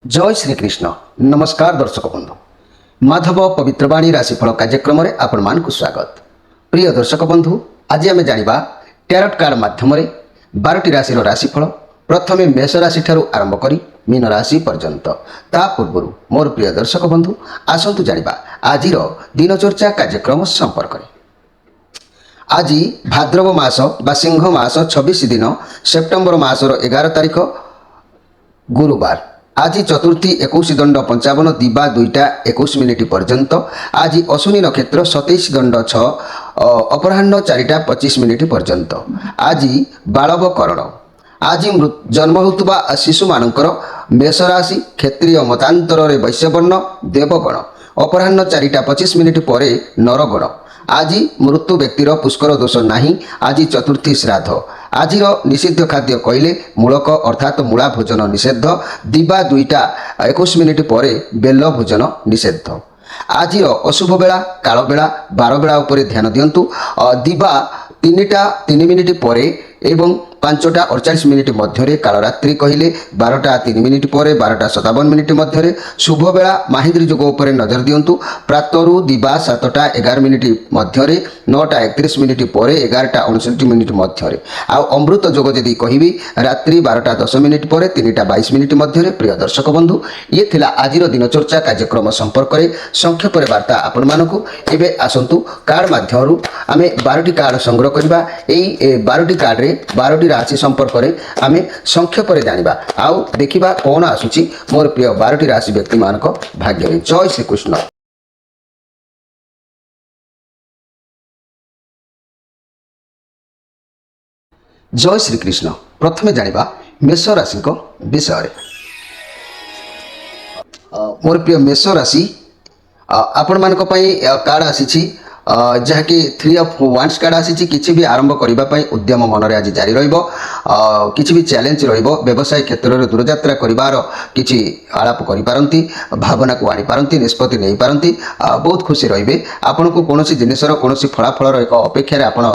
जय श्रीकृष्ण नमस्कार दर्शक बंधु माधव पवित्रवाणी राशिफल कार्यक्रम में आपण मान को स्वागत। प्रिय दर्शक बंधु आज आम जाना टैरोट कार्ड माध्यम 12टी राशि राशिफल प्रथमे मेष राशि ठारू आरंभ करी मीन राशि पर्यंत ता पूर्व मोर प्रिय दर्शक बंधु आसतु जाना आज दिनचर्चा कार्यक्रम संपर्क में। आज भाद्रव मास बा सिंह मास 26 दिन सेप्टेम्बर मासर 11 तारिख गुरुवार। आज चतुर्थी 21 दंड 55 दिबा 2टा 21 मिनिट पर्यंत। आज अश्विनी नक्षत्र 27 दंड 6 अपराह्न 4टा 25 मिनिट पर्यंत। आज बालव करण। आज जन्म होता शिशु मानकर मेष राशि क्षेत्रीय मतांतर वैश्यवर्ण देवगण अपराह्न 4टा 25 मिनिट पर नरगण। आज मृत्यु व्यक्तिर पुष्कर दोष नहीं। आज चतुर्थी श्राद्ध। आज निषिद्ध खाद्य कहले मूलक अर्थात मूला भोजन निषेध। दिबा 2टा 21 मिनिट पर बेल भोजन निषेध। आज अशुभ बेला काल बेला 12 बेला उपर ध्यान दिंतु। दिबा 3टा 3 मिनिट पर एवं 5टा 48 मिनिट मध्य कालरात्रि कहले 12टा 3 मिनिट पर 12टा 57 मिनिट मध्य शुभ बेला माहिंद्री जोग उपर नजर दिंतु। प्रातरु दिबा 7टा 11 मिनिट मध्य 9टा 31 मिनिट पर 11टा 59 मिनिट मध्य आउ अमृत जोग जदि कहबी रात्रि 12टा 10 मिनिट पर 3टा 22 मिनिट मध्य। प्रिय दर्शक बंधु ये थिला आजिर दिनचर्चा कार्यक्रम संपर्क में संक्षेप वार्ता आपण मानकु। एबे आसंतु कार्ड माध्यम आम 12टी कार्ड संग्रह करबा। एई 12टी कार्ड रे 12टी राशि संपर्क में आम संक्षेप में जाना आउ देखा कौन आसूची मोर प्रिय 12टी राशि व्यक्ति मान भाग्य में। जय श्रीकृष्ण। जय श्रीकृष्ण। प्रथमे जाना मेष राशि विषय। मोर प्रिय मेष राशि आपण मान कार्ड आसी जहाँकि 3 ऑफ वांड्स कार्ड आसी। किसी भी आरंभ करने उद्यम मन में आज जारी किसी भी चैलेंज व्यवसाय क्षेत्र में दूरयात्रा करार किसी आलाप करी भावना को आनीपारती निष्पत्ति नहीं पारती बहुत खुशी रे। आपन को कौन जिनसर कौन फलाफल एक अपेक्षा आपण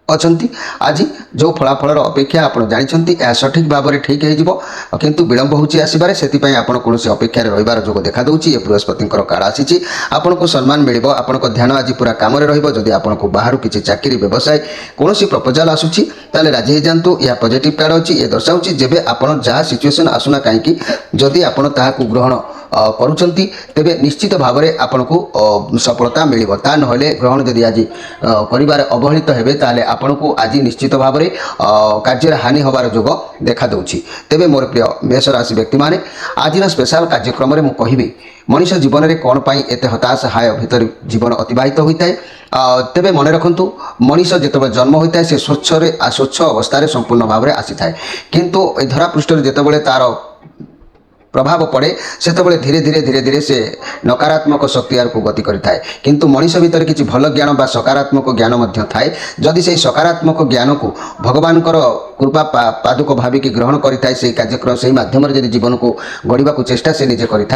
अच्छी। आज जो फलाफल अपेक्षा आप जानते सठिक भाव में ठीक हो किंतु विलंब होची आसबारे से आपण कौन अपेक्षा रही जो देखा दूची। ये बृहस्पति कार्ड आसी। आपन को सम्मान मिल आपन को ध्यान आज पूरा काम रही। आपन को बाहर किसी चाकरी व्यवसाय कौन प्रपोजाल आसूची ताले राजी हो जातु। यह पॉजिटिव कार्ड अच्छी। ये दर्शाऊँ जेबे आपन जहाँ सिचुएशन आसुना कहीं जदि आपन ताहाकु ग्रहण करुचंती तेबे निश्चित भाव में आपन को सफलता मिल ता नहले ग्रहण जदि आज करिबार अवहेलित हेबे ताले आपन को आज निश्चित भाव में कार्य हानि होबार जोग देखा दूची। तेबे मोर प्रिय मेष राशि व्यक्ति माने आज स्पेशल कार्यक्रम में कहबी मनीष जीवन में कौन पाई एते हताश हाय भीतर जीवन अतिबाहित होता है। तेबे मन रखु मनीष जिते जन्म होता है से स्वच्छ अवस्था संपूर्ण भाव में आसी थाए किंतु धरा पृष्ठ जितेबाला तार प्रभाव पड़े से धीरे धीरे धीरे धीरे से नकारात्मक शक्ति को गति करें। किंतु मनीष भीतर किसी भल ज्ञान बा सकारात्मक ज्ञान थाए जदि से सकारात्मक ज्ञान को भगवान कृपा पादुक भाविक ग्रहण करें से कार्यक्रम से माध्यम जब जीवन को गढ़ा चेष्टा से निजे करें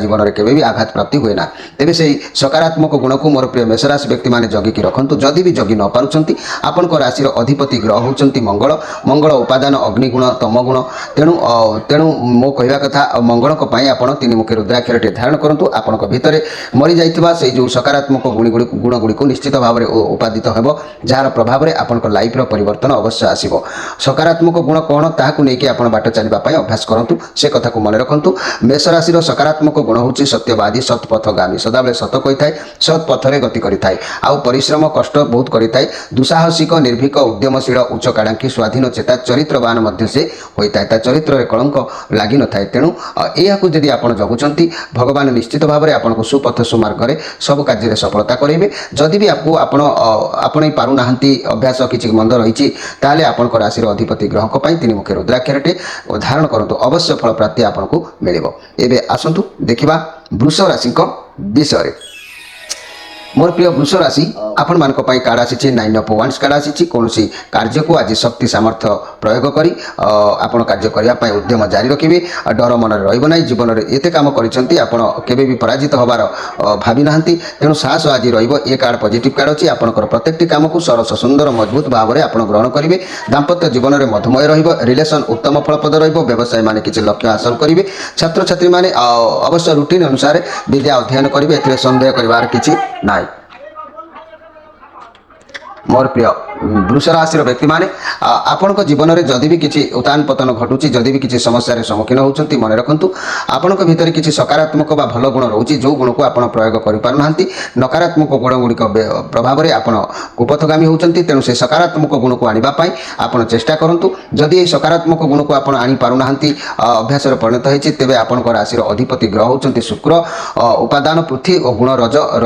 जीवन में केवे भी आघात प्राप्ति हुए ना। तेज से सकारात्मक गुण को मोर प्रिय मेषराशि व्यक्ति मैंने जगिकी रखु। जदि भी जगि न पार्टी आपण राशि अधिपति ग्रह होती मंगल। मंगल उपादान अग्निगुण तमगुण तेणु तेणु मो कहवा कथा मंगल आपण 3 मुखी रुद्राक्षर धारण करूँ। आपण भितर मरी जाइथिबा से जो सकारात्मक गुण गुड़ी निश्चित भाव में उपादित हो जार प्रभाव में आपण लाइफ परिवर्तन अवश्य आसो। सकारात्मक गुण कौन ताकू लेकिन आप बाट चलने अभ्यास करूँ से कथा को मन रखु। मेष राशि सकारात्मक गुण हूँ सत्यवादी सत्पथगामी सदाबले सत कही था सत्पथरे गति करें आउ परिश्रम कष्ट बहुत करें दुस्साहसिक निर्भीक उद्यमशील उच्चकांक्षी स्वाधीन चेता चरित्रवान मध्य से होता है। चरित्र में कलंक लगी न था तेणु यह जदि आप जगुंट भगवान निश्चित भाव में आपको सुपथ सुमार्ग सब कार्य सफलता करेंगे। जदि भी आपको आपण पारना अभ्यास किसी मंद रही ताले आपण राशि अधिपति ग्रह 3 मुखी रुद्राक्षर धारण करूँ अवश्य फल प्राप्ति आपको मिले। एवं आसतु देखा वृष राशि विषय। मोर प्रिय वृष राशि आपण मानक पई कार्ड आसी 9 ऑफ वांड्स कार्ड आसी कोनोसी कार्य को आज शक्ति सामर्थ्य प्रयोग करी आपण कार्य करिया पई उद्यम जारी रखिबे डर मन रहइबो नै जीवन रे एते काम करिसंती आपण केबे भी पराजित होबार भाबी नाहंती तेनु साहस आज रहइबो ए कार्ड पॉजिटिव कार्ड अछि आपनकर प्रत्येकटी काम को सरस सुंदर मजबूत भाव रे आपण ग्रहण करिवे दाम्पत्य जीवन रे मधुमय रहइबो रिलेशन उत्तम फलप्रद रहइबो व्यवसाय माने किछि लक्ष्य हासिल करिवे छात्र छात्री माने अवश्य रूटीन अनुसार विद्या अध्ययन करिवे एते संदेह करिवार किछि नाइ मोर प्रिय वृष राशि व्यक्ति माने आपण जीवन में जदि भी किसी उतान पतन घटुची जदि भी किसी समस्या सम्मुखीन होती मन रखु आपण भीतर किसी सकारात्मक बा भल गुण रोचे जो गुण को आप प्रयोग करना नकारात्मक गुण गुड़िक प्रभाव में आप कुपथगामी होती तेणु से सकारात्मक गुण को आने आप चेष्टा करूँ जदि ये सकारात्मक गुण को आप आनीपारूना अभ्यास परिणत होती तेज आपण राशि अधिपति ग्रह होती शुक्र उपादान पृथ्वी और गुण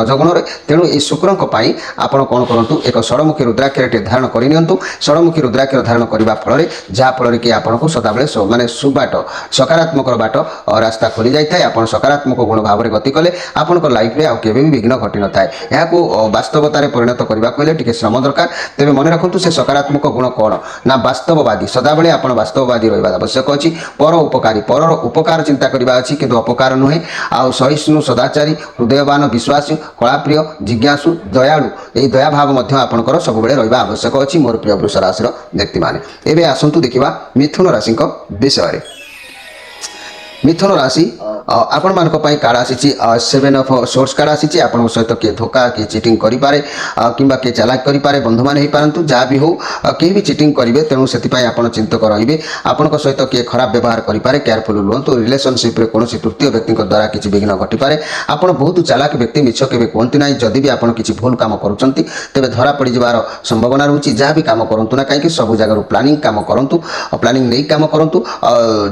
रजगुण तेणु ये शुक्र आप कौन करूँ एक षड़मुखी रुद्राक्ष धारण करनियंतु षड़मुखी रुद्राक्ष धारण करने फल जहाँ फल कि आपको सदाबले माने सुबाट सकारात्मक बाट रास्ता खोली जाए आप सकारात्मक गुण भाव में गति कले आपण लाइफ में आगे भी विघ्न घटी न थाए यहाँ वास्तवतार परिणत करने टे श्रम दरकार तेज मन रखु से सकारात्मक गुण कौन ना वास्तववादी सदाबले आप वास्तववादी रहा आवश्यक अच्छी पर उपकारी पर उपकार चिंता करवा अच्छी कि अपकार नुहे आउ सहिष्णु सदाचारी हृदयवान विश्वासी कलाप्रिय जिज्ञासु दयालु यही दया भाव आपंकर सब रहा आवश्यक अच्छी मोर प्रिय वृष राशि व्यक्ति माने एबे आसंतु देखिबा मिथुन राशि विषय मिथुन राशि आपण मानक पई कार्ड आसी 7 ऑफ सोर्स कार्ड आसी आपण सहित के धोखा के चीटिंग करि पारे किंबा के चालाक करि पारे बंधु मान हे पारंतु जा भी हो के भी चीटिंग करिवे तेनु सेति पई आपण चिंतक रहिबे आपण सहित के खराब व्यवहार करि पारे केयरफुल रुहंतु रिलेशनशिप रे कोनोसी तृतीय व्यक्ति द्वारा किछि विघ्न घटि पारे आपण बहुत चालाक व्यक्ति मिछ केबे कोंति नै जदि भी आपण किछि भूल काम करूचंती तेबे धरा पड़ी जबार संभावना रहउची जा भी काम करंतु ना काहे कि सब जगह प्लानिंग काम करंतु प्लानिंग नै काम करंतु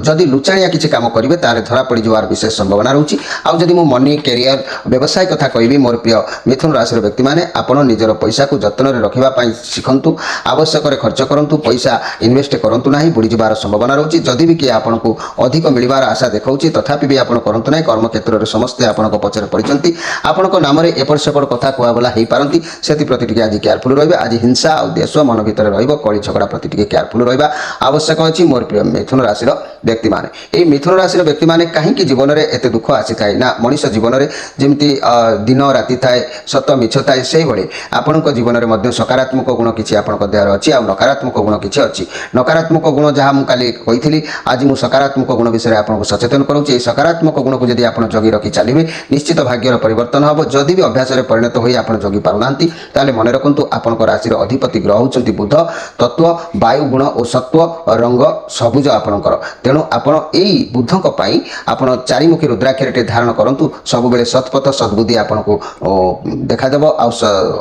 जदि लुचाणिया किछि काम करिवे तारे धरा पड़ी जबार विशेष संभावना रहउची आ जदि मो मनी कैरियर व्यवसाय कथा कहबी मोर प्रिय मिथुन राशि व्यक्ति माने आपण निजर पैसा को जतन रे रखिबा पई सिखंतु आवश्यक रे खर्च करंतु पैसा इन्वेस्ट करंतु नाही बुडी जबार संभावना रहउची जदि भी कि आपण को अधिक मिलिबार आशा देखाउची तथापि भी आपण करंतु नाही कर्म क्षेत्र रे समस्त आपण को पछरे पड़िचंती आपण को नाम रे एपड़ सेपड़ कथा कुआ बोला हेई पारंती सेति प्रति टिके आज केयरफुल रहबे आज हिंसा आ देश मन भीतर रहइबो कଳି झगड़ा प्रति टिके केयरफुल रहबा आवश्यक अछि मोर प्रिय मिथुन राशि व्यक्ति माने ए मिथुन राशि व्यक्ति माने काहे कि जीवन रे एते दुख आसी थाए ना मनुष्य जीवन रे जेमती दिन राति थाए सत मिछ थाए से भले आपण जीवन रे मध्य सकारात्मक गुण किछि आपण देहर अछि आ नकारात्मक गुण किछि अछि नकारात्मक गुण जहाँ मु काली कहिथिली आज मु सकारात्मक गुण विषय आपण सचेतन करूछि ए सकारात्मक गुण को यदि आपण जगी रखि चलिबे निश्चित भाग्यर परिवर्तन हबो जदि भी अभ्यास रे परिणत होई आपण जगी पारुनांती ताले मन रखंतु आपण राशि रे अधिपति ग्रह होचंती बुध तत्व वायु गुण और सत्व रंग सबुज आपणकर तेणु आपण एई बुधक पई आपण चारिमुखी रुद्राक्ष धारण करंतु सब बेले सत्पथ सद्बुद्धि आपण को देखा देबो आ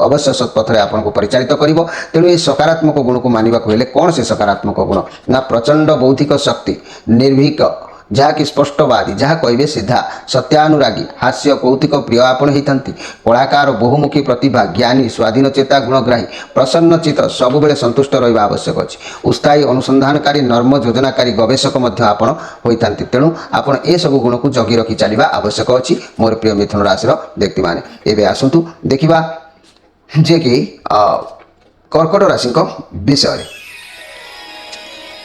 अवश्य सत्पथ रे आपण को परिचालित करिवो तेणु ए सकारात्मक गुण को मानिबा को हेले कोन से सकारात्मक गुण ना प्रचंड बौद्धिक शक्ति निर्भीक जहाँ कि स्पष्टवादी जहाँ कहे सीधा सत्यानुरागी हास्य कौतिक प्रिय आपण होती कलाकार बहुमुखी प्रतिभा ज्ञानी स्वाधीन चेता गुणग्राही प्रसन्न चित्त सब बेले संतुष्ट रहा आवश्यक अच्छी उत्साही अनुसंधानकारी नर्म योजनाकारी गवेषक आपण होती तेणु आपण ए सब गुण को जगी रखी चलवा आवश्यक अच्छी मोर प्रिय मिथुन राशि व्यक्ति माने एबे आसंतु देखिबा जे कि कर्कट राशि विषय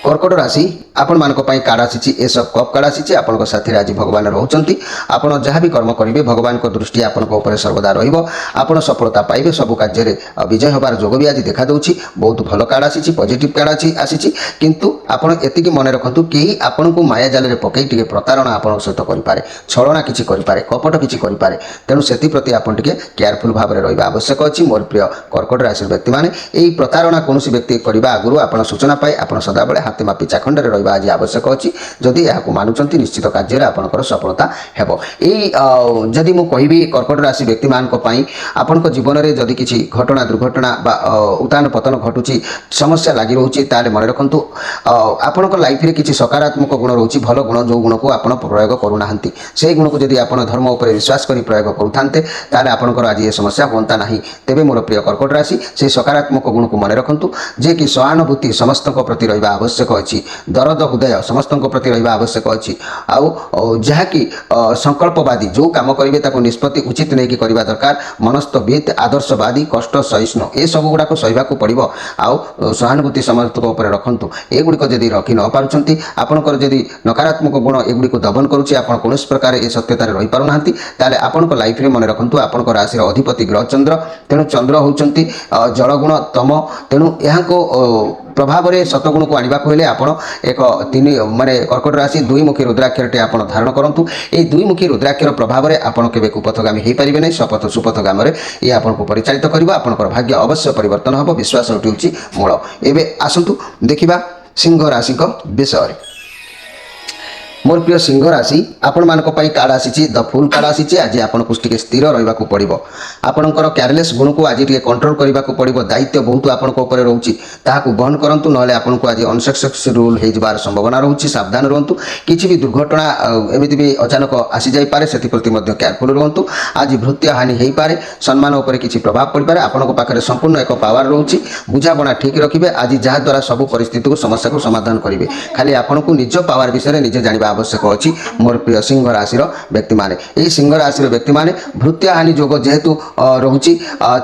कर्कट राशि आपण मानक पई कार्ड आसी एस ऑफ कप कार्ड आसी आपण साथी आज भगवान रहउचंती आपण जहाँ भी कर्म करेंगे भगवान को दृष्टि आपण ऊपर सर्वदा रहिबो आपण सफलता पाइबे सब कार्य रे विजय होबार जोग भी आज देखा दउची बहुत भलो कार्ड आसी पॉजिटिव कार्ड आसी किंतु आपण एतिकी मन रखंतु केही आपण को माया जाल रे पकई टिके प्रतारणा आपण सहित करि पारे छलना किछि करि पारे कपट किछि करि पारे तेनु सेति प्रति आपण टिके केयरफुल भाव रे रहिबा आवश्यक अछि मोर प्रिय कर्कट राशि व्यक्ति माने एही प्रतारणा कोनोसी व्यक्ति करबा आगुरु आपण सूचना पाए आपण सदा बेले हाथी मापी चाखंड रे रहिबा आज आवश्यक अछि जदि या को मानुचंती निश्चित कार्य रे आपनकर सफलता हेबो एही जदि मु कहिबी कर्कट राशि व्यक्ति मान को पई आपनक जीवन रे जदि किछि घटना दुर्घटना बा उतान पतन घटुची समस्या लागि रहउची ताले मन रखंतु आपनक लाइफ रे किछि सकारात्मक गुण रहउची भलो गुण जो गुण को आपण प्रयोग करू नाहंती सेही गुण को जदि आपण धर्म ऊपर विश्वास करी प्रयोग करूथांते ताले आपनकर आज ये समस्या होंता नाही तेबे मोर प्रिय कर्कट राशि से सकारात्मक गुण को मन रखंतु जे कि सहानुभूति समस्त प्रति रहिबा आवश्यक अछि दरद ଦରଦ ହୃଦୟ ସମସ୍ତଙ୍କ ପ୍ରତି ରହିବା ଆବଶ୍ୟକ ଅଛି। ଆଉ ଯାହାକି ସଂକଳ୍ପବାଦୀ ଯେଉଁ କାମ କରିବେ ତାକୁ ନିଷ୍ପତ୍ତି ଉଚିତ ନେଇକି କରିବା ଦରକାର। ମନସ୍ଥବିତ ଆଦର୍ଶବାଦୀ କଷ୍ଟ ସହିଷ୍ଣୁ ଏସବୁ ଗୁଡ଼ାକ ସହିବାକୁ ପଡ଼ିବ। ଆଉ ସହାନୁଭୂତି ସମସ୍ତଙ୍କ ଉପରେ ରଖନ୍ତୁ। ଏଗୁଡ଼ିକ ଯଦି ରଖି ନ ପାରୁଛନ୍ତି, ଆପଣଙ୍କର ଯଦି ନକାରାତ୍ମକ ଗୁଣ ଏଗୁଡ଼ିକୁ ଦମନ କରୁଛି, ଆପଣ କୌଣସି ପ୍ରକାର ଏ ସତ୍ୟତାରେ ରହିପାରୁନାହାନ୍ତି, ତାହେଲେ ଆପଣଙ୍କ ଲାଇଫରେ ମନେ ରଖନ୍ତୁ ଆପଣଙ୍କ ରାଶିର ଅଧିପତି ଗ୍ରହ ଚନ୍ଦ୍ର। ତେଣୁ ଚନ୍ଦ୍ର ହେଉଛନ୍ତି ଜଳଗୁଣ ତମ। ତେଣୁ ଏହାକୁ ପ୍ରଭାବରେ ସତଗୁଣକୁ ଆଣିବାକୁ ହେଲେ ଆପଣ ଏକ ମାନେ କର୍କଟ ରାଶି ଦୁଇମୁଖୀ ରୁଦ୍ରାକ୍ଷରଟି ଆପଣ ଧାରଣ କରନ୍ତୁ। ଏହି ଦୁଇମୁଖୀ ରୁଦ୍ରାକ୍ଷର ପ୍ରଭାବରେ ଆପଣ କେବେ କୁପଥଗାମୀ ହୋଇପାରିବେ ନାହିଁ। ଶପଥ ସୁପଥଗାମରେ ଏ ଆପଣଙ୍କୁ ପରିଚାଳିତ କରିବ। ଆପଣଙ୍କର ଭାଗ୍ୟ ଅବଶ୍ୟ ପରିବର୍ତ୍ତନ ହେବ। ବିଶ୍ୱାସ ହେଉଛି ମୂଳ। ଏବେ ଆସନ୍ତୁ ଦେଖିବା ସିଂହ ରାଶିଙ୍କ ବିଷୟରେ। मोर प्रिय सिंह राशि आपण मान कार्ड आसी द फुल कार्ड आसी। आज आपको टे स्थिर रहा पड़ो। आपणकर केयरलेस गुण को आज टे कंट्रोल करने को पड़ो। दायित्व बहुत आपको रोचे बहन करूँ ना आपको आज अनसक्सेसफुल हो संभावना रोचे। सावधान रुहतु। किसी भी दुर्घटना एमती भी अचानक आसी जापे से केयरफुल रुहतु। आज भृत्य हानि हो पाए। सम्मान उपर किसी प्रभाव पड़ पाए। आपंक पाखे संपूर्ण एक पावर रोचे। बुझाणा ठीक रखिए। आज जहाद्वारा सब परिस्थिति को समस्या को समाधान करेंगे। खाली आपको निज पावर विषय निजे जाना आवश्यक अच्छी। मोर प्रिय सिंह राशि व्यक्ति माने यही सिंह राशि व्यक्ति माने भृत्य हानि जोग जेहेतु रोचे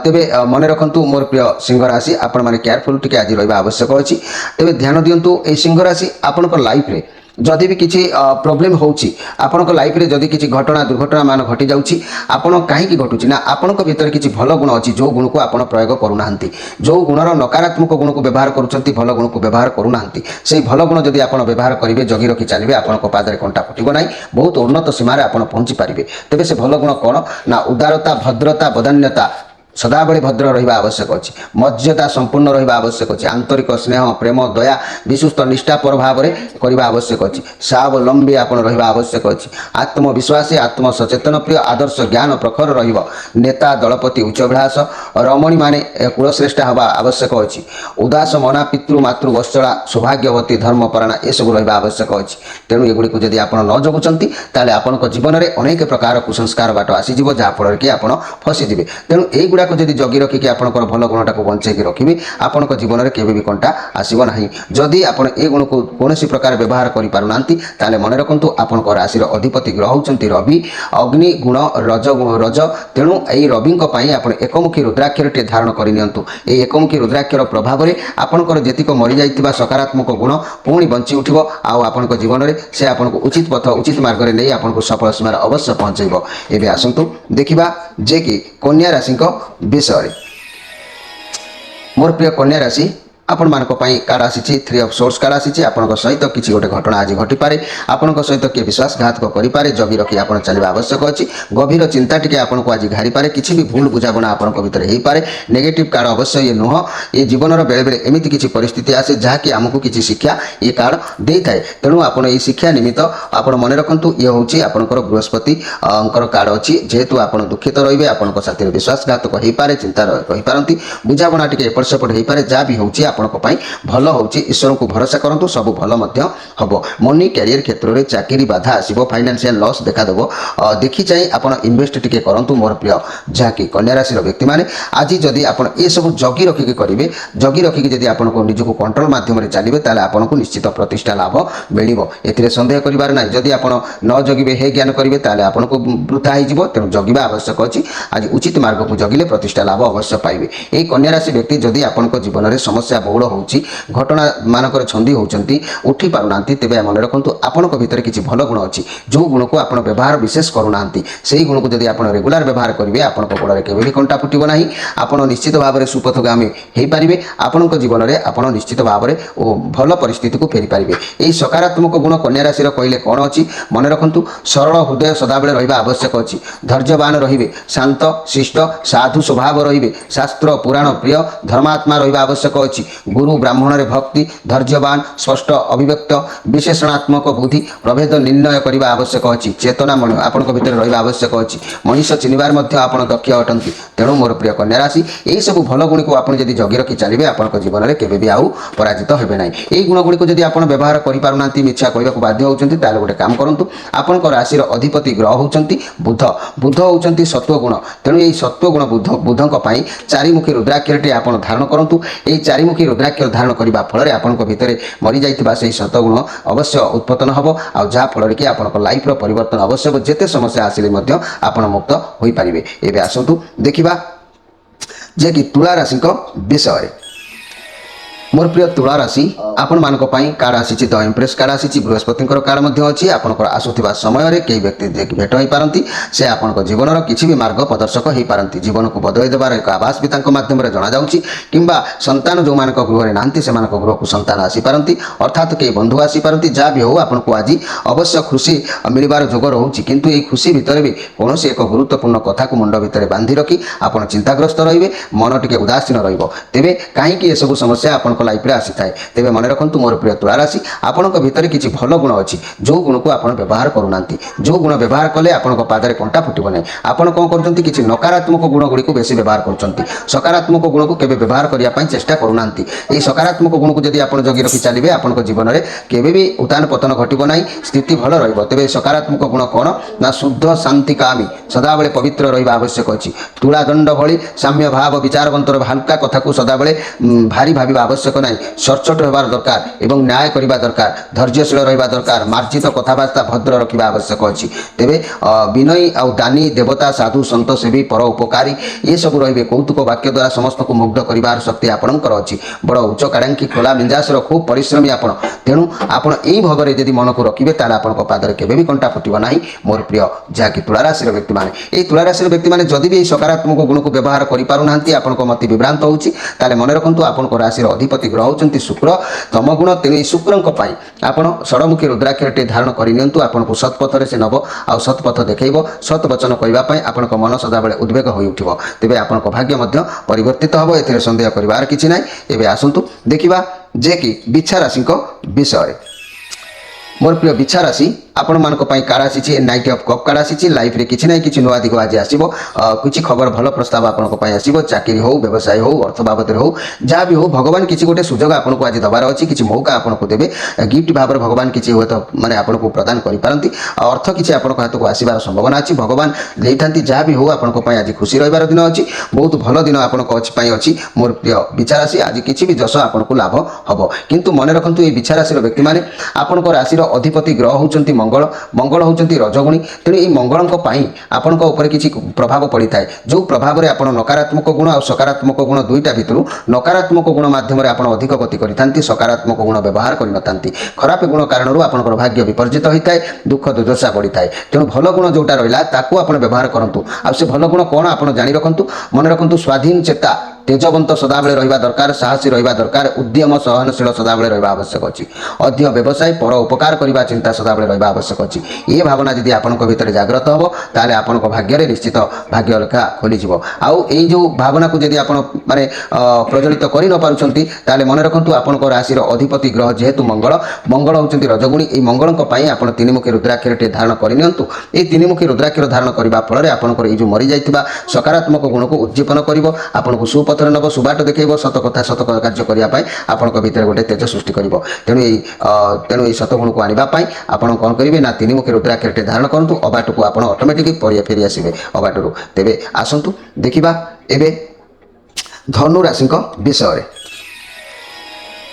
तेरे मन रखु। मोर प्रिय सिंह राशि आपण मैंने केयरफुल टी आज रहा आवश्यक अच्छी। तेज ध्यान दिंतु। ये सिंह राशि आपण लाइफ रे जदि भी किसी प्रोब्लेम होची आपनक लाइफ रे जदि किसी घटना दुर्घटना मान घटी जाउची आपण काहे घटुची ना आपनक भीतर किसी भल गुण अच्छी जो गुण को आपण प्रयोग करूना। जो गुणर नकारात्मक गुण को व्यवहार करुँच भल गुण को व्यवहार करूना। से भल गुण जदि आप व्यवहार करेंगे जगी रखी चलिए आपंक पादे कंटा फुटब ना। बहुत उन्नत सीमार आप पहुँची पारे। तेज से भल गुण कौन ना उदारता भद्रता बदान्यता सदाबले भद्र रहा आवश्यक अच्छी। मर्यादा संपूर्ण रहा आवश्यक अच्छी। आंतरिक स्नेह प्रेम दया विश्वस्त निष्ठापर भाव में करने आवश्यक अच्छी। स्वावलंबी आप रहा आवश्यक अच्छी। आत्मविश्वासी आत्म सचेतन प्रिय आदर्श ज्ञान प्रखर नेता दलपति उच्चभ्यास रमणी माने कुलश्रेष्ठा हवा आवश्यक अच्छी। उदास मना पितृ मातृ वत्सला सौभाग्यवती धर्मपरायणा ये सब रहा आवश्यक अच्छी। तेणु एगुड़ी को जब आप न जगुंट ताले आपण जीवन में अनेक प्रकार कुसंस्कार बाट आसीज जहाँफल कि आप फसीजे। तेणु यही को जब जगी रखिक आपंकर भल गुणटा को बंचेक रखिए आपण जीवन में केवे भी कंटा आसब ना। जदि आप गुण को कौन प्रकार व्यवहार करें मन रखु। आपण राशि अधिपति ग्रह होती रवि अग्नि गुण रज। तेणु यही रवि आप एकमुखी रुद्राक्षर टे धारण करनी। ये एकमुखी रुद्राक्षर प्रभाव में आपंकर जीक मरी जा सकारात्मक गुण पुणी बंची उठो। आपण जीवन में से आपको उचित पथ उचित मार्ग में नहीं आपको सफल सीमार अवश्य पहुँचेब। एवं आसतु देखा जे कि कन्या राशि विषय। मोर प्रिय कन्या राशि आपण मानक कार्ड आसी थ्री ऑफ सोर्स कार्ड आसी। आपण सहित किसी गोटे घटना आज घटीपे। आपण सहित किए विश्वासघातक करें जगी रखी आप चलने आवश्यक अच्छी। गभीर चिंता टी आपको आज घारी पारे। किसी भी भूल बुझाणा आपण भर हो पाए। नेगेटिव कार्ड अवश्य ये नुह। ये जीवन बेले बेले एमती किसी परिस्थिति आसे जहाँकि आमको किसी शिक्षा ये कार्ड दे थाए। तेणु आप शिक्षा निमित्त आप मन रखु। ये हूँ आपंकर बृहस्पति कार्ड अच्छी। जेहेतु आप दुखित रे आपंक साथी विश्वासघातक हो पाए चिंता रही पारती बुझाणा टी एपट सेपट हो पाए। जहाँ भी हूँ भल हो ईश्वर को भरोसा करूँ सब भल हम। मनी कैरियर क्षेत्र में चाकरी बाधा आसो फाइनेंशियल लॉस देखादेव। देखी चाहिए आप इन्वेस्ट टी करूँ। मोर प्रिय जहाँकि कन्या राशि व्यक्ति मैंने आज जदि आप ये सब जगी रखिक करेंगे जगी रखिक जब आप निजक कंट्रोल मध्यम चलिए ताले आपको निश्चित प्रतिष्ठा लाभ मिल। ए सन्देह करार ना। जदि आप न जगिबे हे ज्ञान करेंगे ताले आपको वृथा हो। तेणु जगवा आवश्यक अच्छी। आज उचित मार्ग को जगिले प्रतिष्ठा लाभ अवश्य पाइबे। ये कन्या राशि व्यक्ति जदि आपंक जीवन में समस्या बहुल होची घटना मानकर छंदी होचंती उठी पारुना तेज मन रखु। आपण भीतर किसी भल गुण अच्छी जो गुण को आप व्यवहार विशेष करूना से गुण को जब आप रेगुलर व्यवहार करेंगे आपण गोड़े केवे भी कंटा फुटब ना। आप निश्चित भाव में सुपथगामी हो पारे। आपण जीवन में आप निश्चित भाव में भल परिस्थिति को फेरी पारे। यही सकारात्मक गुण कन्या राशि कहले कौन अच्छी मन रखु। सरल हृदय सदाबले रहा आवश्यक अच्छी। धैर्यवान रे शांत शिष्ट साधु स्वभाव रे शास्त्र पुराण प्रिय धर्मात्मा रहा आवश्यक अच्छी। गुरु ब्राह्मण रे भक्ति धैर्यवान स्पष्ट अभिव्यक्त विशेषणात्मक बुद्धि प्रभेद निर्णय करने आवश्यक अच्छी। चेतना मन आपण भीतर रहा आवश्यक अच्छी। मनीष चिन्हबार आप दक्ष अटंती। तेणु मोर प्रिय कन्या राशि यही सब भल गुण को आप जब जगी रखी चलिए आपंक जीवन में केवे भी आउ पराजित हेबे ना। यही गुण गुड़ी को जब आप व्यवहार करना मिछा कहवाक बाध्य होती गोटे काम करूँ। आपण राशि अधिपति ग्रह होती बुध। बुध होती सत्वगुण। तेणु यही सत्वगुण बुधों चारिमुखी रुद्राक्षर टे आप धारण करूँ। यही चारिमुखी रुद्राक्ष धारण करने फल आपण भितर मरी जाइथिबा सेही सतगुण अवश्य उत्पन्न हम आ जहाँ फल कि आपण लाइफ परिवर्तन अवश्य हो जेते समस्या आसिले मध्य आपण मुक्त हो पारे। एबे आसंतु देखिबा जे कि तुला राशि विषय मोर प्रिय तुला राशि आपण मानक पई कार्ड आसी द इम्प्रेस कार्ड आसी बृहस्पति कार्ड मध्य अच्छी आपंकर आसुवा समय कई व्यक्ति भेट हो पारती से आपण जीवन किसी भी मार्ग प्रदर्शक हो पारती जीवन को बदल देवार एक आवास भी माध्यम जना किंबा संतान जो मान गृह ना से गृह को संतान आसी पारती अर्थात कई बंधु आसी पारती जहाँ भी हो आपको आज अवश्य खुशी मिलबार जोग रोचे किंतु ये खुशी भितर भी कौन एक गुरुत्वपूर्ण कथा को मुंड भितर बांधि रखी आप चिंताग्रस्त रे मन टे उदासीन रेबे कहीं सब समस्या आप लाइफ में आसी थाए तेरे मन रखु मोर प्रिय तुला राशि आपण भीतर किसी भल गुण अच्छी जो गुण को आप व्यवहार करूना जो गुण व्यवहार कले आपण पादे कंटा फुटब ना आपड़ कौन कर किसी नकारात्मक गुण गुड़ी को बेसी व्यवहार कर सकारात्मक गुण को केवे व्यवहार करने चेष्टा करूना ये सकारात्मक गुण को जब आप जगी रखी चलिए आपण जीवन में केवे भी उतान पतन घटब ना स्थिति भल रे सकारात्मक गुण कौन ना शुद्ध शांति कामी सदाबले पवित्र रहा आवश्यक अच्छी तुला दंड भली साम्य भाव विचारवंतर हल्का कथा को सदाबले भारी भाव आवश्यक ना सचोट होबार दरकार एवं न्याय करबा दरकार धैर्यशील रहिबा दरकार मार्जित कथबार्ता भद्र रखिबा आवश्यक अछि तेबे विनयी आ दानी देवता साधु संत सेवी पर उपकारी ये सब रहिबे कौतुक वाक्य द्वारा समस्त को मुग्ध करिबार शक्ति आपणकर अछि बड़ उच्च कांक्षी खोला मिंजास खूब परिश्रमी आपण तेणु आपण एई भावरे यदि मन को रखिबे ताले आपणक पादरे केबे भी कंटा फुटिबो नाही मोर प्रिय जाकी तुला राशि व्यक्ति माने एई तुला राशि व्यक्ति माने जदि भी सकारात्मक गुण को व्यवहार करि पारु नांती आपणक मति विभ्रांत होउछि ताले मन रखंतु आपणक राशि अधिपति ग्रह होचंती शुक्र तम गुण तेणु शुक्रंक पाई आपण षडमुखी रुद्राक्षरटे धारण करनियंतु आपनको सत्पथरे से नब आ सत्पथ देखैबो सत वचन कहिबा पई आपनको मन सदाबेले उद्वेग होई उठिबो तेबे आपनको भाग्य मध्य परिवर्तित हबो एथिरे संदेह करिवार किछि नै एबे आसंतु देखिबा जे कि बिच्छा राशिक विषय मोर प्रिय बिच्छा राशि आपण मानक पई कार्ड आसी नाइट ऑफ कप कार्ड आसी लाइफ रे किछि नै किछि नुआ दिग आज आसीबो किछि खबर भल प्रस्ताव आपनको पई आसीबो चाकरी हो व्यवसाय हो अर्थ बाबद हो जहाँ भी हो भगवान किछि गोटे सुजोग आपनको आज दबार अछि किछि मौका आपनको देबे गिफ्ट भाबर भगवान किछि हो तो माने आपनको प्रदान करि पारंती अर्थ किछि आपनको हाथ को आसीबार संभावना अछि भगवान देइथांती जहाँ भी हो आपनको पई आज खुशी रहिबार दिन अछि बहुत भल दिन आपनको अछि पई अछि मोर प्रिय बिच्छा राशि आज किछि भी जस आपनको लाभ हबो किंतु मन रखंतु ए बिच्छा राशि व्यक्ति माने आपनको राशि अधिपति ग्रह होचंती मंगल मंगल होचंती रजगुणी तेणु ये मंगलंक पाई आपनक ऊपर किसी प्रभाव पड़ी थाए जो प्रभाव में आप नकारात्मक गुण और सकारात्मक गुण दुईटा भितर नकारात्मक गुण माध्यम आप अधिक गति करते सकारात्मक गुण व्यवहार करनता खराब गुण कारण आपंकर भाग्य विपर्जित होता है दुख दुर्दशा बढ़ी थाए तेणु भल गुण जोटा रहा ताकू आप व्यवहार करूँ आ से भल गुण कौन आप जाणी रखु मन रखु स्वाधीन चेता तेजवंत सदाबले रहिबा दरकार साहसी रहिबा दरकार उद्यम सहनशील सदाबले रहिबा आवश्यक अछि अध्य व्यवसाय पर उपकार करिबा चिंता सदाबले रहिबा आवश्यक अछि ये भावना यदि आपनक भितर जागृत हबो ताले आपनक भाग्य रे निश्चित भाग्य लेखा खोली जिवो आउ एई जो भावना को यदि आपण माने प्रज्वलित करि न पारुछंती ताले मन रखंतु आपनक राशि रो अधिपति ग्रह जेहेतु मंगल मंगल होचंती रजगुणी एई मंगलक पई आपण तीनमुखी रुद्राक्षरटे धारण करिनियंतु एई तीनमुखी रुद्राक्षर धारण करिबा फल रे आपनकर एई जो मरि जाइतिबा सकारात्मक गुण को उज्जीवन करिवो आपनक सुपथ नब सुबाट देखैब सत कथा सत कार्य करने आपण भीतर गोटे तेज सृष्टि कर तेणु ये सत गुण को आने आपण कौन करेंगे ना तीनमुखी रुद्राक्षरटे धारण करूँ अबाट को आप ऑटोमेटिक फेरी आसवे अबाटू तेरे आसतु देखा एवं धनु राशि विषय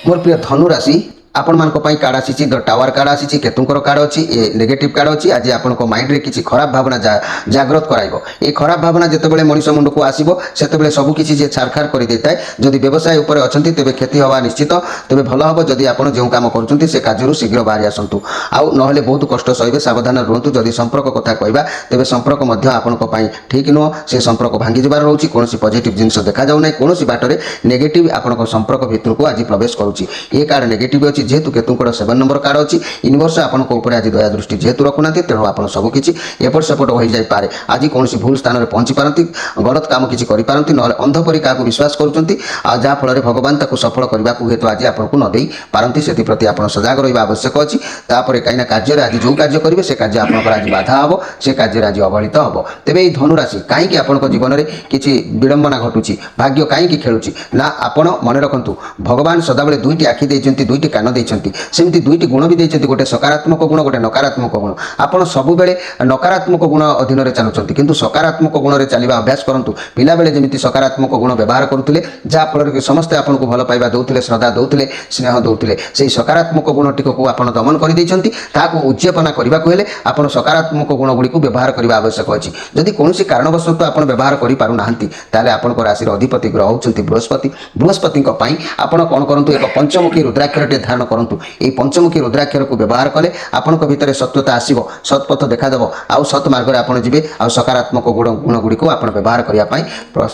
मोर प्रिय धनु राशि आपण मानक पई कार्ड आसी द टावर कार्ड आसी केतुंकर कार्ड अच्छी ए नेगेटिव कार्ड अच्छी आज आपण माइंड रे किसी खराब भावना जागृत कराइबो ए खराब भावना जेतेबेले मनुष्य मुंड को आसीबो सेतेबेले सब किछि जे छारखार करि देताय जदि व्यवसाय ऊपर अछंती तेबे क्षति हवा निश्चित तेबे भल हबो जदि आपण जेउ काम करचंती से कार्यरु शीघ्र बाहरी आसंतु आउ नहले बहुत कष्ट सहिबे सावधान रहंतु जदि संपर्क कथा कहबा तेबे संपर्क मध्य आपनक पई ठीक न से संपर्क भांगी जबार रहउची कोनोसी पॉजिटिव जिंस देखा जाउ नै कोनोसी बाटरे नेगेटिव आपनक संपर्क भितर को आज प्रवेश करूची ए कार्ड नेगेटिव अछि जेहेतु केतुंकर 7 नंबर कार्ड अच्छी यूनिवर्स आपंक आज दया दृष्टि जेहेतु रखुना तेणु आप सबकि एपट सेपट हो जाए आज कौन भूल स्थान में पहुँची पारती गलत काम किसी करपारती ना अंधपरी क्या विश्वास करुँच जहाँफल भगवान ताको सफल करने को हेतु आज आपको न दे पारती से प्रति आप सजग रहा आवश्यक अच्छी तापर कहीं कार्य आज जो कार्य करेंगे से कार्य आप आज बाधा हम से कार्य आज अवहेलित हम तेज ये धनुराशि कहीं आप जीवन में किसी विडंबना घटुची भाग्य कहीं खेलुची ना आपण मन रखु भगवान सदाबले दुईटी आखि देइचंती दुईटी कान ଦେଇଛନ୍ତି ସେମିତି ଦୁଇଟି ଗୁଣ ବି ଦେଇଛନ୍ତି, ଗୋଟେ ସକାରାତ୍ମକ ଗୁଣ ଗୋଟେ ନକାରାତ୍ମକ ଗୁଣ। ଆପଣ ସବୁବେଳେ ନକାରାତ୍ମକ ଗୁଣ ଅଧୀନରେ ଚାଲୁଛନ୍ତି, କିନ୍ତୁ ସକାରାତ୍ମକ ଗୁଣରେ ଚାଲିବା ଅଭ୍ୟାସ କରନ୍ତୁ। ପିଲାବେଳେ ଯେମିତି ସକାରାତ୍ମକ ଗୁଣ ବ୍ୟବହାର କରୁଥିଲେ, ଯାହାଫଳରେ କି ସମସ୍ତେ ଆପଣଙ୍କୁ ଭଲ ପାଇବା ଦେଉଥିଲେ, ଶ୍ରଦ୍ଧା ଦେଉଥିଲେ, ସ୍ନେହ ଦେଉଥିଲେ, ସେହି ସକାରାତ୍ମକ ଗୁଣଟିକୁ ଆପଣ ଦମନ କରିଦେଇଛନ୍ତି। ତାହାକୁ ଉଦ୍ଯାପନା କରିବାକୁ ହେଲେ ଆପଣ ସକାରାତ୍ମକ ଗୁଣଗୁଡ଼ିକୁ ବ୍ୟବହାର କରିବା ଆବଶ୍ୟକ ଅଛି। ଯଦି କୌଣସି କାରଣବଶତଃ ଆପଣ ବ୍ୟବହାର କରିପାରୁନାହାନ୍ତି, ତାହେଲେ ଆପଣଙ୍କ ରାଶିର ଅଧିପତି ଗ୍ରହ ହେଉଛନ୍ତି ବୃହସ୍ପତି। ବୃହସ୍ପତିଙ୍କ ପାଇଁ ଆପଣ କ'ଣ କରନ୍ତୁ, ଏକ ପଞ୍ଚମୁଖୀ ରୁଦ୍ରାକ୍ଷରଟିଏ ଧାରଣ କରନ୍ତୁ। ଏହି ପଞ୍ଚମୁଖୀ ରୁଦ୍ରାକ୍ଷରକୁ ବ୍ୟବହାର କଲେ ଆପଣଙ୍କ ଭିତରେ ସତ୍ୟତା ଆସିବ, ସତ୍ପଥ ଦେଖାଦେବ, ଆଉ ସତ୍ ମାର୍ଗରେ ଆପଣ ଯିବେ, ଆଉ ସକାରାତ୍ମକ ଗୁଣଗୁଡ଼ିକୁ ଆପଣ ବ୍ୟବହାର କରିବା ପାଇଁ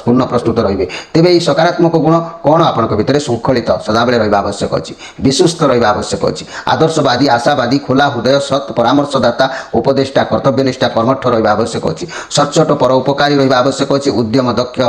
ପୂର୍ଣ୍ଣ ପ୍ରସ୍ତୁତ ରହିବେ। ତେବେ ଏହି ସକାରାତ୍ମକ ଗୁଣ କ'ଣ? ଆପଣଙ୍କ ଭିତରେ ଶୃଙ୍ଖଳିତ ସଦାବେଳେ ରହିବା ଆବଶ୍ୟକ ଅଛି, ବିଶ୍ୱସ୍ତ ରହିବା ଆବଶ୍ୟକ ଅଛି, ଆଦର୍ଶବାଦୀ, ଆଶାବାଦୀ, ଖୋଲା ହୃଦୟ, ସତ୍ ପରାମର୍ଶଦାତା, ଉପଦେଷ୍ଟା, କର୍ତ୍ତବ୍ୟନିଷ୍ଠା, କର୍ମଠ ରହିବା ଆବଶ୍ୟକ ଅଛି, ସଚ୍ଚୋଟ ପର ଉପକାରୀ ରହିବା ଆବଶ୍ୟକ ଅଛି, ଉଦ୍ୟମ, ଦକ୍ଷ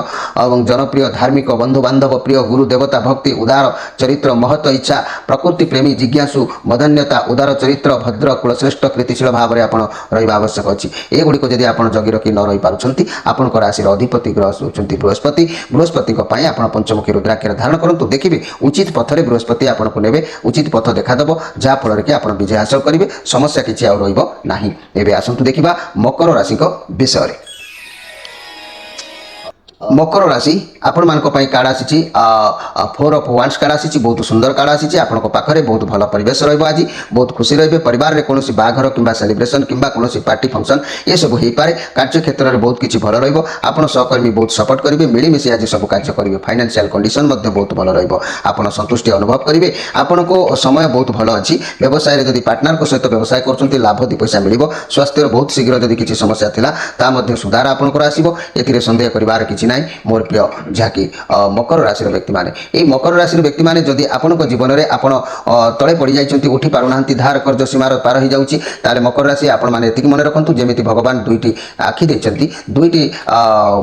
ଏବଂ ଜନପ୍ରିୟ, ଧାର୍ମିକ, ବନ୍ଧୁବାନ୍ଧବ ପ୍ରିୟ, ଗୁରୁ ଦେବତା ଭକ୍ତି, ଉଦାର ଚରିତ୍ର, ମହତ ଇଚ୍ଛା, ପ୍ରକୃତି ପ୍ରେମୀ, ଜିଜ୍ଞାସୁ, ବଦାନ୍ୟତା, ଉଦାର ଚରିତ୍ର, ଭଦ୍ର, କୁଳଶ୍ରେଷ୍ଠ, କୀର୍ତ୍ତିଶୀଳ ଭାବରେ ଆପଣ ରହିବା ଆବଶ୍ୟକ ଅଛି। ଏଗୁଡ଼ିକୁ ଯଦି ଆପଣ ଜଗି ରଖି ନ ରହିପାରୁଛନ୍ତି, ଆପଣଙ୍କ ରାଶିର ଅଧିପତି ଗ୍ରହ ହେଉଛନ୍ତି ବୃହସ୍ପତି। ବୃହସ୍ପତିଙ୍କ ପାଇଁ ଆପଣ ପଞ୍ଚମୁଖୀ ରୁଦ୍ରାକ୍ଷର ଧାରଣ କରନ୍ତୁ। ଦେଖିବେ ଉଚିତ ପଥରେ ବୃହସ୍ପତି ଆପଣଙ୍କୁ ନେବେ, ଉଚିତ ପଥ ଦେଖାଦେବ, ଯାହାଫଳରେ କି ଆପଣ ବିଜୟ ହାସଲ କରିବେ, ସମସ୍ୟା କିଛି ଆଉ ରହିବ ନାହିଁ। ଏବେ ଆସନ୍ତୁ ଦେଖିବା ମକର ରାଶିଙ୍କ ବିଷୟରେ। ମକର ରାଶି ଆପଣମାନଙ୍କ ପାଇଁ କାର୍ଡ଼ ଆସିଛି, 4 of Wands କାର୍ଡ଼ ଆସିଛି, ବହୁତ ସୁନ୍ଦର କାର୍ଡ଼ ଆସିଛି। ଆପଣଙ୍କ ପାଖରେ ବହୁତ ଭଲ ପରିବେଶ ରହିବ, ଆଜି ବହୁତ ଖୁସି ରହିବେ। ପରିବାରରେ କୌଣସି ବାହାଘର କିମ୍ବା ସେଲିବ୍ରେସନ୍ କିମ୍ବା କୌଣସି ପାର୍ଟି ଫଙ୍କସନ୍ ଏସବୁ ହୋଇପାରେ। କାର୍ଯ୍ୟକ୍ଷେତ୍ରରେ ବହୁତ କିଛି ଭଲ ରହିବ, ଆପଣ ସହକର୍ମୀ ବହୁତ ସପୋର୍ଟ କରିବେ, ମିଳିମିଶି ଆଜି ସବୁ କାର୍ଯ୍ୟ କରିବେ। ଫାଇନାନ୍ସିଆଲ କଣ୍ଡିସନ୍ ମଧ୍ୟ ବହୁତ ଭଲ ରହିବ, ଆପଣ ସନ୍ତୁଷ୍ଟି ଅନୁଭବ କରିବେ। ଆପଣଙ୍କୁ ସମୟ ବହୁତ ଭଲ ଅଛି। ବ୍ୟବସାୟରେ ଯଦି ପାର୍ଟନରଙ୍କ ସହିତ ବ୍ୟବସାୟ କରୁଛନ୍ତି, ଲାଭ 2 ପଇସା ମିଳିବ। ସ୍ୱାସ୍ଥ୍ୟର ବହୁତ ଶୀଘ୍ର ଯଦି କିଛି ସମସ୍ୟା ଥିଲା, ତାହା ମଧ୍ୟ ସୁଧାର ଆପଣଙ୍କର ଆସିବ, ଏଥିରେ ସନ୍ଦେହ କରିବାର କିଛି ନାହିଁ ମୋର ପ୍ରିୟ ଯାହାକି ମକର ରାଶିର ବ୍ୟକ୍ତିମାନେ। ଏହି ମକର ରାଶିର ବ୍ୟକ୍ତିମାନେ ଯଦି ଆପଣଙ୍କ ଜୀବନରେ ଆପଣ ତଳେ ପଡ଼ିଯାଇଛନ୍ତି, ଉଠି ପାରୁନାହାନ୍ତି, ଧାର କର୍ଜ ସୀମାର ପାର ହୋଇଯାଉଛି, ତାହେଲେ ମକର ରାଶି ଆପଣମାନେ ଏତିକି ମନେ ରଖନ୍ତୁ, ଯେମିତି ଭଗବାନ 2ଟି ଆଖି ଦେଇଛନ୍ତି, 2ଟି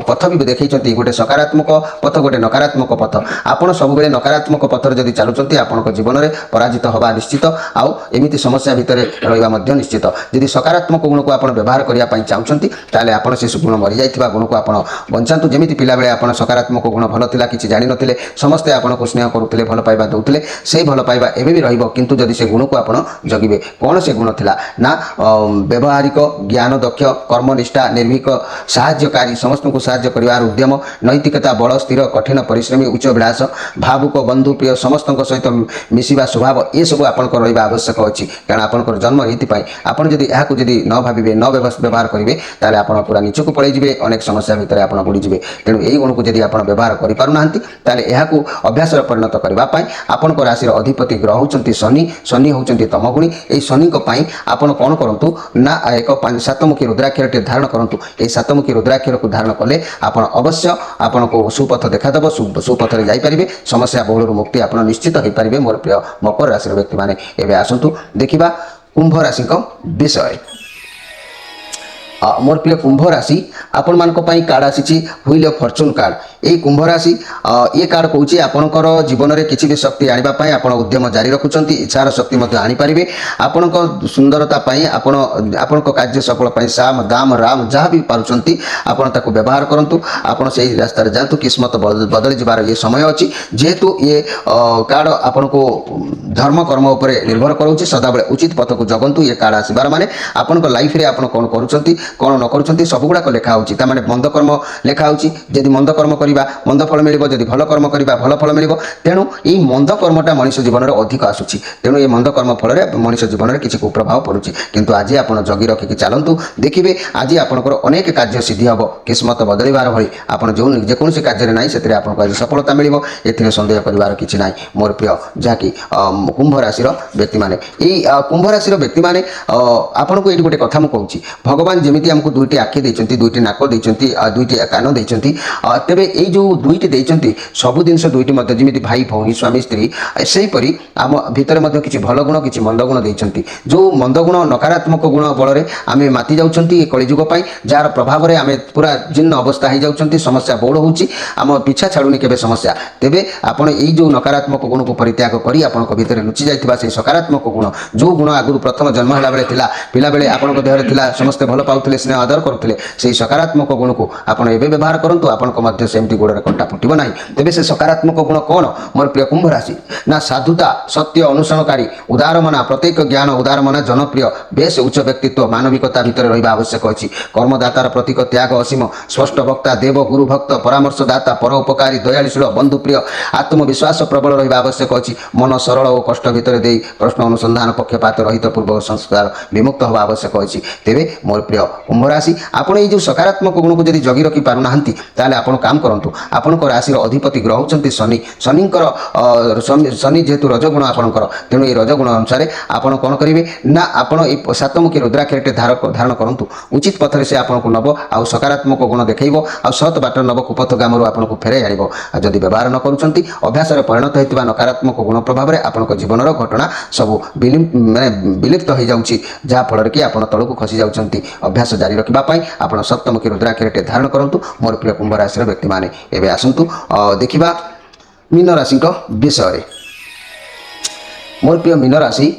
ପଥ ବି ଦେଖାଇଛନ୍ତି, ଗୋଟେ ସକାରାତ୍ମକ ପଥ, ଗୋଟେ ନକାରାତ୍ମକ ପଥ। ଆପଣ ସବୁବେଳେ ନକାରାତ୍ମକ ପଥରେ ଯଦି ଚାଲୁଛନ୍ତି, ଆପଣଙ୍କ ଜୀବନରେ ପରାଜିତ ହେବା ନିଶ୍ଚିତ, ଆଉ ଏମିତି ସମସ୍ୟା ଭିତରେ ରହିବା ମଧ୍ୟ ନିଶ୍ଚିତ। ଯଦି ସକାରାତ୍ମକ ଗୁଣକୁ ଆପଣ ବ୍ୟବହାର କରିବା ପାଇଁ ଚାହୁଁଛନ୍ତି, ତାହେଲେ ଆପଣ ସେ ଗୁଣ ମରିଯାଇଥିବା ଗୁଣକୁ ଆପଣ ବଞ୍ଚାନ୍ତୁ। ଯେମିତି ପିଲାବେଳେ ଆପଣ ସକାରାତ୍ମକ ଗୁଣ ଭଲ ଥିଲା, କିଛି ଜାଣିନଥିଲେ, ସମସ୍ତେ ଆପଣଙ୍କୁ ସ୍ନେହ କରୁଥିଲେ, ଭଲ ପାଇବା ଦେଉଥିଲେ, ସେହି ଭଲ ପାଇବା ଏବେ ବି ରହିବ, କିନ୍ତୁ ଯଦି ସେ ଗୁଣକୁ ଆପଣ ଜଗିବେ। କ'ଣ ସେ ଗୁଣ ଥିଲା ନା, ବ୍ୟବହାରିକ, ଜ୍ଞାନ ଦକ୍ଷ, କର୍ମନିଷ୍ଠା, ନିର୍ଭୀକ, ସାହାଯ୍ୟକାରୀ, ସମସ୍ତଙ୍କୁ ସାହାଯ୍ୟ କରିବାର ଉଦ୍ୟମ, ନୈତିକତା, ବଳ, ସ୍ଥିର, କଠିନ ପରିଶ୍ରମୀ, ଉଚ୍ଚ ବିଳାସ, ଭାବୁକ, ବନ୍ଧୁ ପ୍ରିୟ, ସମସ୍ତଙ୍କ ସହିତ ମିଶିବା ସ୍ୱଭାବ, ଏସବୁ ଆପଣଙ୍କର ରହିବା ଆବଶ୍ୟକ ଅଛି। କାରଣ ଆପଣଙ୍କର ଜନ୍ମ ଏଇଥିପାଇଁ। ଆପଣ ଯଦି ଏହାକୁ ଯଦି ନ ଭାବିବେ, ନ ବ୍ୟବହାର କରିବେ, ତାହେଲେ ଆପଣ ପୁରା ନିଚକୁ ପଳାଇଯିବେ, ଅନେକ ସମସ୍ୟା ଭିତରେ ଆପଣ ବୁଡ଼ିଯିବେ। ତେଣୁ ଏହି ଗୁଣକୁ ଯଦି ଆପଣ ବ୍ୟବହାର କରିପାରୁନାହାନ୍ତି, ତାହେଲେ ଏହାକୁ ଅଭ୍ୟାସରେ ପରିଣତ କରିବା ପାଇଁ ଆପଣଙ୍କ ରାଶିର ଅଧିପତି ଗ୍ରହ ହେଉଛନ୍ତି ଶନି। ଶନି ହେଉଛନ୍ତି ତମଗୁଣୀ। ଏହି ଶନିଙ୍କ ପାଇଁ ଆପଣ କ'ଣ କରନ୍ତୁ ନା, ଏକ 7ମୁଖୀ ରୁଦ୍ରାକ୍ଷରଟିଏ ଧାରଣ କରନ୍ତୁ। ଏହି 7ମୁଖୀ ରୁଦ୍ରାକ୍ଷରକୁ ଧାରଣ କଲେ ଆପଣ ଅବଶ୍ୟ ଆପଣଙ୍କୁ ସୁପଥ ଦେଖାଦେବ, ସୁପଥରେ ଯାଇପାରିବେ, ସମସ୍ୟା ବହୁଳରୁ ମୁକ୍ତି ଆପଣ ନିଶ୍ଚିତ ହୋଇପାରିବେ ମୋର ପ୍ରିୟ ମକର ରାଶିର ବ୍ୟକ୍ତିମାନେ। ଏବେ ଆସନ୍ତୁ ଦେଖିବା କୁମ୍ଭ ରାଶିଙ୍କ ବିଷୟରେ। ମୋର ପ୍ରିୟ କୁମ୍ଭ ରାଶି ଆପଣମାନଙ୍କ ପାଇଁ କାର୍ଡ଼ ଆସିଛି ହୁଇଲ୍ ଅଫ୍ ଫର୍ଚୁନ୍ କାର୍ଡ଼। এই কুম্ভ রাশি ଏ କାର୍ଡ଼ କହୁଛି ଆପଣଙ୍କର ଜୀବନରେ କିଛି ବି ଶକ୍ତି ଆଣିବା ପାଇଁ ଆପଣ ଉଦ୍ୟମ ଜାରି ରଖୁଛନ୍ତି, ଇଚ୍ଛାର ଶକ୍ତି ମଧ୍ୟ ଆଣିପାରିବେ। ଆପଣଙ୍କ ସୁନ୍ଦରତା ପାଇଁ, ଆପଣଙ୍କ କାର୍ଯ୍ୟ ସଫଳ ପାଇଁ ସାମ ଦାମ ରାମ ଯାହା ବି ପାରୁଛନ୍ତି ଆପଣ ତାକୁ ବ୍ୟବହାର କରନ୍ତୁ। ଆପଣ ସେହି ରାସ୍ତାରେ ଯାଆନ୍ତୁ, କିସ୍ମତ ବଦଳି ଯିବାର ଇଏ ସମୟ ଅଛି। ଯେହେତୁ ଇଏ କାର୍ଡ଼ ଆପଣଙ୍କୁ ଧର୍ମ କର୍ମ ଉପରେ ନିର୍ଭର କରୁଛି, ସଦାବେଳେ ଉଚିତ ପଥକୁ ଜଗନ୍ତୁ। ଏ କାର୍ଡ଼ ଆସିବାର ମାନେ ଆପଣଙ୍କ ଲାଇଫରେ ଆପଣ କ'ଣ କରୁଛନ୍ତି, କ'ଣ ନ କରୁଛନ୍ତି, ସବୁଗୁଡ଼ାକ ଲେଖା ହେଉଛି। ତାମାନେ ମନ୍ଦ କର୍ମ ଲେଖା ହେଉଛି, ଯଦି ମନ୍ଦ କର୍ମ କରିବା ମନ୍ଦ ଫଳ ମିଳିବ, ଯଦି ଭଲ କର୍ମ କରିବା ଭଲ ଫଳ ମିଳିବ। ତେଣୁ ଏହି ମନ୍ଦ କର୍ମଟା ମଣିଷ ଜୀବନରେ ଅଧିକ ଆସୁଛି। ତେଣୁ ଏହି ମନ୍ଦ କର୍ମ ଫଳରେ ମଣିଷ ଜୀବନରେ କିଛି କୁପ୍ରଭାବ ପଡ଼ୁଛି। କିନ୍ତୁ ଆଜି ଆପଣ ଜଗି ରଖିକି ଚାଲନ୍ତୁ, ଦେଖିବେ ଆଜି ଆପଣଙ୍କର ଅନେକ କାର୍ଯ୍ୟ ସିଦ୍ଧି ହେବ, କିସ୍ମତ ବଦଳିବାର ଭଳି। ଆପଣ ଯେକୌଣସି କାର୍ଯ୍ୟରେ ନାହିଁ, ସେଥିରେ ଆପଣଙ୍କୁ ଆଜି ସଫଳତା ମିଳିବ, ଏଥିରେ ସନ୍ଦେହ କରିବାର କିଛି ନାହିଁ ମୋର ପ୍ରିୟ ଯାହାକି କୁମ୍ଭ ରାଶିର ବ୍ୟକ୍ତିମାନେ। ଏହି କୁମ୍ଭ ରାଶିର ବ୍ୟକ୍ତିମାନେ ଆପଣଙ୍କୁ ଏଇଠି ଗୋଟେ କଥା ମୁଁ କହୁଛି, ଭଗବାନ ଯେମିତି ଆମକୁ 2ଟି ଆଖି ଦେଇଛନ୍ତି, 2ଟି ନାକ ଦେଇଛନ୍ତି, 2ଟି କାନ ଦେଇଛନ୍ତି, ତେବେ ଏଇ ଯେଉଁ 2ଟି ଦେଇଛନ୍ତି, ସବୁ ଜିନିଷ 2ଟି ମଧ୍ୟ ଯେମିତି ଭାଇ ଭଉଣୀ, ସ୍ୱାମୀ ସ୍ତ୍ରୀ, ସେହିପରି ଆମ ଭିତରେ ମଧ୍ୟ କିଛି ଭଲ ଗୁଣ, କିଛି ମନ୍ଦ ଗୁଣ ଦେଇଛନ୍ତି। ଯେଉଁ ମନ୍ଦ ଗୁଣ, ନକାରାତ୍ମକ ଗୁଣ ବଳରେ ଆମେ ମାତି ଯାଉଛନ୍ତି ଏ କଳିଯୁଗ ପାଇଁ, ଯାହାର ପ୍ରଭାବରେ ଆମେ ପୁରା ଜୀର୍ଣ୍ଣ ଅବସ୍ଥା ହେଇଯାଉଛନ୍ତି, ସମସ୍ୟା ବହୁଳ ହେଉଛି, ଆମ ପିଛା ଛାଡ଼ୁନି କେବେ ସମସ୍ୟା। ତେବେ ଆପଣ ଏଇ ଯେଉଁ ନକାରାତ୍ମକ ଗୁଣକୁ ପରିତ୍ୟାଗ କରି ଆପଣଙ୍କ ଭିତରେ ଲୁଚି ଯାଇଥିବା ସେହି ସକାରାତ୍ମକ ଗୁଣ, ଯେଉଁ ଗୁଣ ଆଗରୁ ପ୍ରଥମ ଜନ୍ମ ହେଲା ବେଳେ ଥିଲା, ପିଲାବେଳେ ଆପଣଙ୍କ ଦେହରେ ଥିଲା, ସମସ୍ତେ ଭଲ ପାଉଥିଲେ, पाउथिले स्नेह आदर करुथिले सेही सकारात्मक गुण को आपण एबे व्यवहार करंतु आपनको मध्य सेमती गोड़े कंटा फुटिबो नाही तेबे से सकारात्मक गुण कोन मोर प्रिय कुंभ राशि ना साधुता सत्य अनुसरणकारी उदार मना प्रत्येक ज्ञान उदार मना जनप्रिय बेस उच्च व्यक्तित्व मानविकता भितर रहिबा आवश्यक अछि कर्मदातार प्रतीक त्याग असीम स्पष्ट वक्ता देव गुरु भक्त परामर्शदाता परोपकारी दयालुशील बंधुप्रिय आत्मविश्वास प्रबल रहिबा आवश्यक अछि मन सरल और कष्ट भितर देई प्रश्न अनुसंधान पक्षपात रहित पूर्व संस्कार विमुक्त होगा आवश्यक अछि तेबे मोर प्रिय कुंभ राशि आपण ए जो सकारात्मक गुण को यदि जगी रखि पारु नाहंती ताले आपण काम करंतु आपनकर राशि अधिपति ग्रह होचंती शनि शनि जेहेतु रजगुण आपनकर तेणु ए रजगुण अनुसार आपण कोन करिवे ना आपण ए सातमुखी रुद्राक्षरटे धारण करंतु उचित पथरे से आपनको नब आ सकारात्मक गुण देखैबो आ सत बाट नब कुपथ गामरु आपनको फेरै आइबो आ जदि व्यवहार न करूचंती अभ्यास रे परिणत हेतिबा नकारात्मक गुण प्रभाव रे आपनको जीवनर घटना सब विलिप्त हो जाउची जहाँ फल कि आप तलू खसी जाउछंती अभ्यास जारी रखा आप सप्तमुखी रुद्राक्षरटे धारण करूँ मोर प्रिय कुंभ राशि व्यक्ति मैंने एवं आसतु देखा मीन राशि विषय मोर प्रिय मीन राशि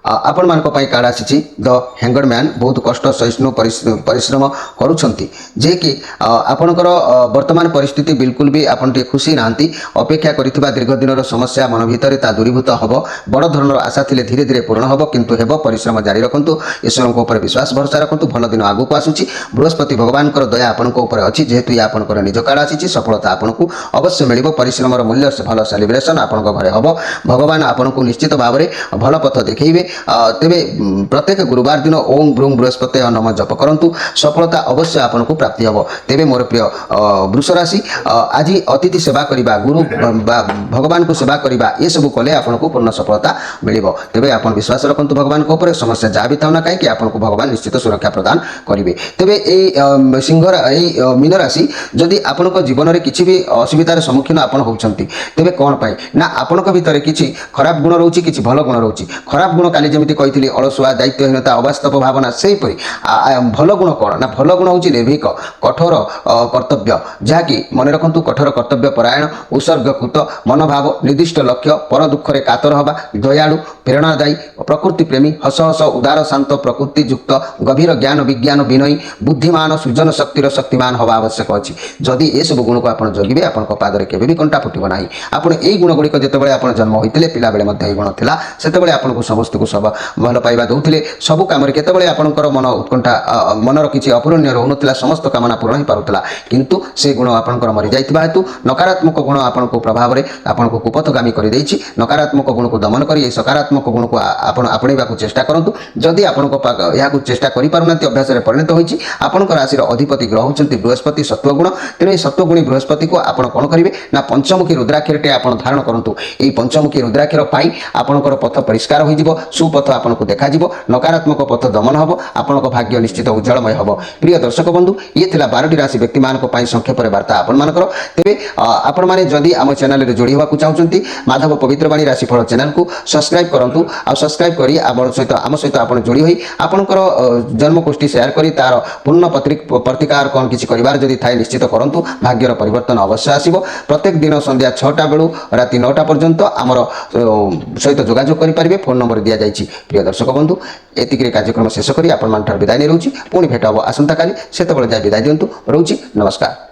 आपण मान कार्ड आसी द हैंगड मैन बहुत कष्ट सहिष्णु परिश्रम करुछंती जे कि आपणकर वर्तमान परिस्थिति बिल्कुल भी आपण खुशी नांती अपेक्षा करिथिबा दीर्घ दिनर समस्या मन भितर ता दूरीभूत हबो बड़ धरणर आशा थिले धीरे धीरे पूर्ण हबो किंतु हेबो परिश्रम जारी रखंतु ईश्वर को ऊपर विश्वास भरोसा रखंतु भल दिन आगु को आसुची बृहस्पति भगवान कर दया आपण को ऊपर अछि जेहेतु ये आपणकर निज कार्ड आसी सफलता आपण को अवश्य मिलिबो परिश्रमर मूल्य भल सेलिब्रेशन आपण घरे हबो भगवान आपण को निश्चित भाव में भल पथ देखैबे तेबे प्रत्येक गुरुवार दिन ओम ब्रूम बृहस्पति नम जप करंतु सफलता अवश्य आपन को प्राप्ति हबो तेबे मोर प्रिय वृष राशि आज अतिथि सेवा करिबा गुरु भगवान को सेवा करिबा ये सब कले आपन को पूर्ण सफलता मिलिबो तेबे आपन विश्वास रखंतु भगवान को ऊपर समस्या जा भी थाउ ना काहे कि आपन को भगवान निश्चित सुरक्षा प्रदान करिवे तेबे ए सिंह मीन राशि जदि आपन को जीवन रे किछि भी असुविधार सम्मुखीन आपन होउछंती तेबे कोन पाई ना आपन को भीतर किछि खराब गुण रहउछि किछि भलो गुण रहउछि खराब गुण काली जेमिति कही अलसुआ दायित्वहीनता अवास्तव भावना से भल गुण कौन ना भल गुण हूँ निर्भीक कठोर कर्तव्य जहाँकि मन रखु कठोर कर्तव्य परायण उत्सर्गकृत मनोभाव निर्दिष्ट लक्ष्य पर दुख में कातर हवा दयालु प्रेरणादायी प्रकृति प्रेमी हस हस उदार शांत प्रकृति युक्त गभीर ज्ञान विज्ञान विनयी बुद्धिमान सृजन शक्तिर शक्तिमान हवा आवश्यक अच्छी जदि ये सब गुण को आप जगिबे आपण पादरे केबे भी कंटा फुटिबो नाही आपण एई गुण गुड़िक जितेबाला आपण जन्म होइतिले पिला बेले मध्ये गुण थिला सेतेबाला आपण समस्त को सब भल पाइबा दौले सबू कम केतबे आपणकर मन उत्कंठा मनर किसी अपूरणीय रोनुला समस्त कामना पूर्ण हो पारुला किंतु से गुण आपणकर मरी जाइतिबा हेतु नकारात्मक गुण आपण को प्रभाव में आपण को कुपथगामी कर देछि नकारात्मक गुण को दमन करी सकारात्मक गुण को आपण आपणैबा चेष्टा करंतु जदि आपण को या चेष्टा करि पारुनांती अभ्यास रे परिणत होइछि आपणकर राशि अधिपति ग्रह होचंती बृहस्पति सत्वगुण तेणु ए सत्वगुणी बृहस्पति को आपण कोन करिवे ना पंचमुखी रुद्राक्षरटे आपण धारण करंतु एई पंचमुखी रुद्राक्षर पाई आपणकर पथ परिष्कार होई जिवो सुपथ आपण को देखा जिवो नकारात्मक पथ दमन हबो आपण को भाग्य निश्चित उज्जवलमय हबो प्रिय दर्शक बंधु ये थिला 12टी राशि व्यक्ति मान को पाई संक्षेप रे वार्ता आपण मानकर तेबे आपण माने जदि आम चैनल रे जोड़ी होबाकू चाहउचंती माधव पवित्रवाणी राशिफल चैनल को सब्सक्राइब करंतु आ सब्सक्राइब करी आम सहित आपण जोड़ी होई आपणकर जन्म कुष्ठी शेयर करी तार पूर्ण प्रतिकार कोन किछि करिवार जदि थाए निश्चित करंतु भाग्यर परिवर्तन अवश्य आसीबो प्रत्येक दिन संध्या 6टा बेलू राति 9टा पर्यंत आमर सहित जोगाजोग करि परिबे फोन नंबर दिया जाइछि प्रिय दर्शक बंधु एतिक कार्यक्रम शेष करी आपण मान विदाय नै रहउछि पुणी भेट हबो आसंता काली सेतबेले जाय विदाय दियंतु रहउछि नमस्कार।